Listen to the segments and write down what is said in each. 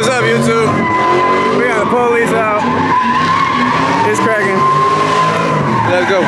up, YouTube? We got the police out. It's cracking. Let's go.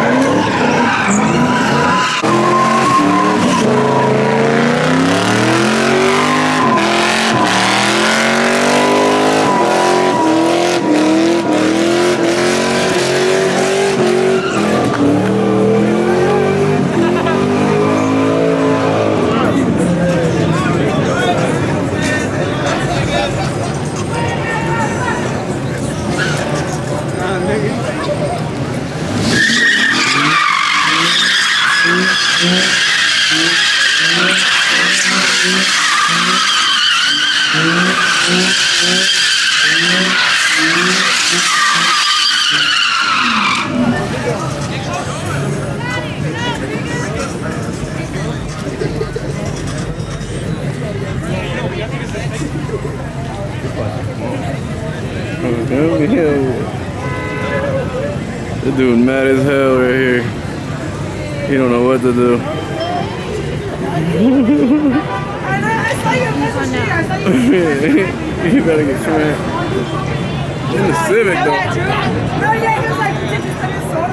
This dude mad as hell right here. He don't know what to do. You better get smacked. In the Civic though. No, yeah, he was like, did you send his soda?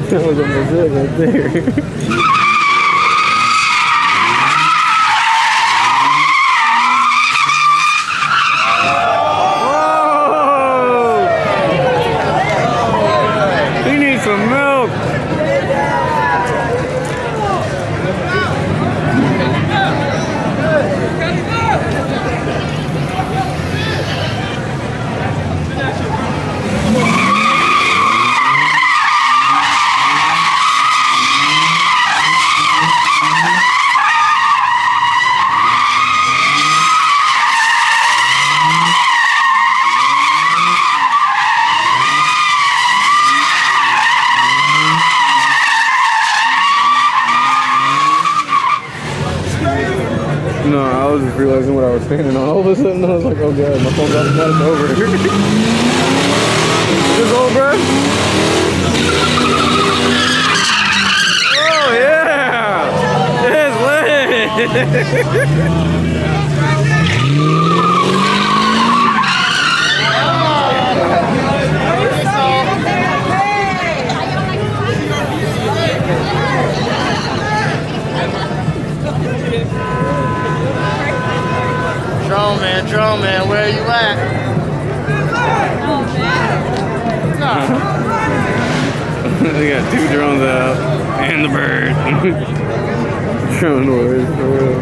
That was almost it right there. Whoa! He needs some milk. No, I was just realizing what I was standing on. All of a sudden, I was like, oh god, my phone's automatic over. This old, bro? Oh, yeah! It's lit! Drone man, where are you at? They got 2 drones out and the bird. Drone wars for real.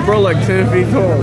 Bro, like 10 feet tall.